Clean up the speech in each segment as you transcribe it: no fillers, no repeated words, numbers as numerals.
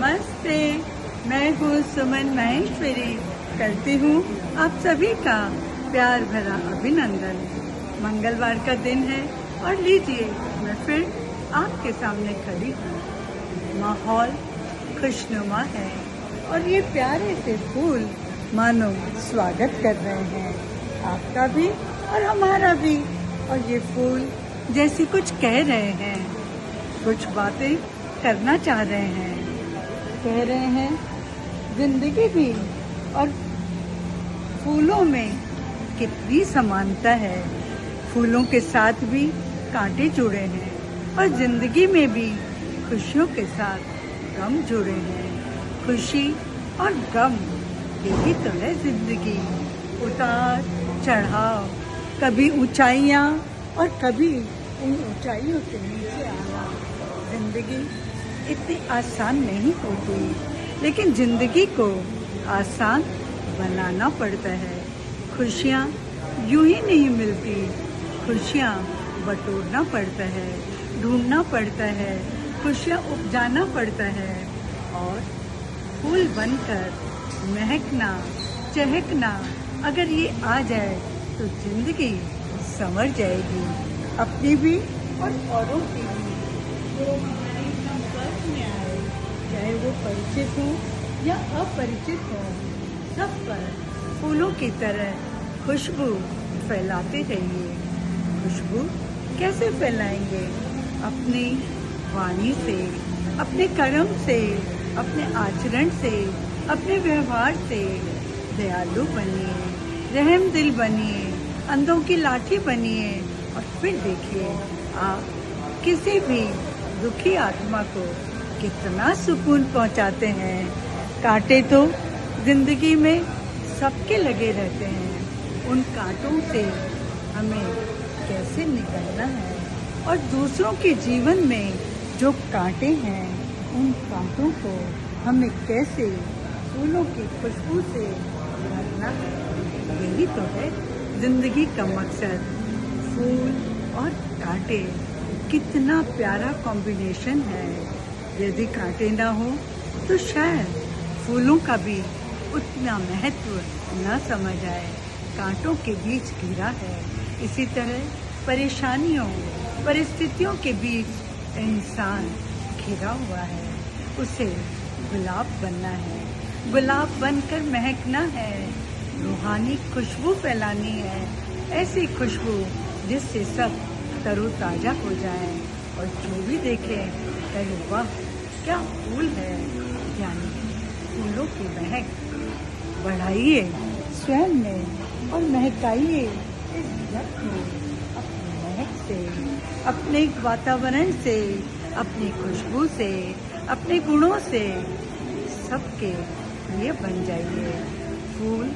नमस्ते, मैं हूँ सुमन माहेश्वरी। करती हूँ आप सभी का प्यार भरा अभिनंदन। मंगलवार का दिन है और लीजिए मैं फिर आपके सामने खड़ी हूँ। माहौल खुशनुमा है और ये प्यारे से फूल मानो स्वागत कर रहे हैं, आपका भी और हमारा भी। और ये फूल जैसी कुछ कह रहे हैं, कुछ बातें करना चाह रहे हैं। कह रहे हैं जिंदगी भी और फूलों में कितनी समानता है। फूलों के साथ भी कांटे जुड़े हैं और जिंदगी में भी खुशियों के साथ गम जुड़े हैं। खुशी और गम यही तो है जिंदगी, उतार चढ़ाव, कभी ऊंचाइयां और कभी उन ऊंचाइयों से नीचे आना। जिंदगी इतनी आसान नहीं होती, लेकिन जिंदगी को आसान बनाना पड़ता है। खुशियाँ यूं ही नहीं मिलती, खुशियाँ बटोरना पड़ता है, ढूंढना पड़ता है, खुशियाँ उपजाना पड़ता है और फूल बनकर महकना चहकना अगर ये आ जाए तो जिंदगी संवर जाएगी, अपनी भी और औरों की भी। जो हमारे संपर्क में आए, चाहे वो परिचित हो या अपरिचित हो, सब पर फूलों की तरह खुशबू फैलाते रहिए। खुशबू कैसे फैलाएंगे? अपनी वाणी से, अपने कर्म से, अपने आचरण से, अपने व्यवहार से। दयालु बनिए, रहम दिल बनिए, अंधों की लाठी बनिए और फिर देखिए आप किसी भी दुखी आत्मा को कितना सुकून पहुंचाते हैं। कांटे तो जिंदगी में सबके लगे रहते हैं, उन कांटों से हमें कैसे निकलना है और दूसरों के जीवन में जो कांटे हैं उन कांटों को हमें कैसे फूलों की खुशबू से भरना है। यही तो है जिंदगी का मकसद। फूल और कांटे कितना प्यारा कॉम्बिनेशन है। यदि कांटे ना हो तो शायद फूलों का भी उतना महत्व न समझ आए। कांटों के बीच घिरा है, इसी तरह परेशानियों परिस्थितियों के बीच इंसान घिरा हुआ है। उसे गुलाब बनना है, गुलाब बनकर महकना है, रूहानी खुशबू फैलानी है, ऐसी खुशबू जिससे सब तरोताजा हो जाए और जो भी देखे कहे वाह क्या फूल है। यानी फूलों की महक बढ़ाइए स्वयं में और महकाइए इस जग को अपनी महक से, अपने वातावरण से, अपनी खुशबू से, अपने गुणों से सबके लिए बन जाइए। फूल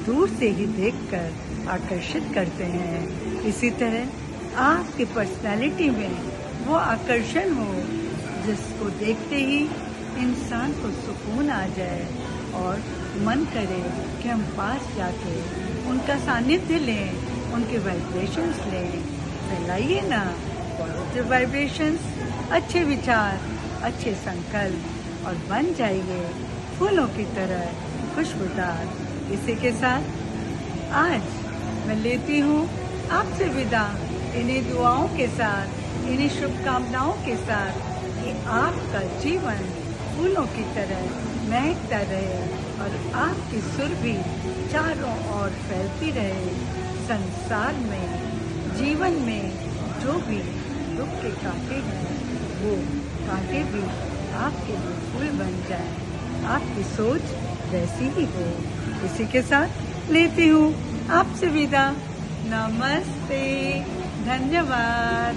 दूर से ही देखकर आकर्षित करते हैं, इसी तरह आपकी पर्सनालिटी में वो आकर्षण हो जिसको देखते ही इंसान को सुकून आ जाए और मन करे कि हम पास जाके उनका सानिध्य लें, उनके वाइब्रेशंस लें। फैलाइए ना पॉजिटिव वाइब्रेशंस, अच्छे विचार, अच्छे संकल्प और बन जाइए फूलों की तरह खुशबूदार। इसी के साथ आज मैं लेती हूँ आपसे विदा, इन्हीं दुआओं के साथ, इन्हीं शुभकामनाओं के साथ कि आपका जीवन फूलों की तरह महकता रहे और आपकी सुर भी चारों ओर फैलती रहे। संसार में, जीवन में जो भी दुख के कांटे हैं वो कांटे भी आपके लिए फूल बन जाए। आपकी सोच वैसी ही हो। इसी के साथ लेती हूँ आपसे विदा। नमस्ते, धन्यवाद।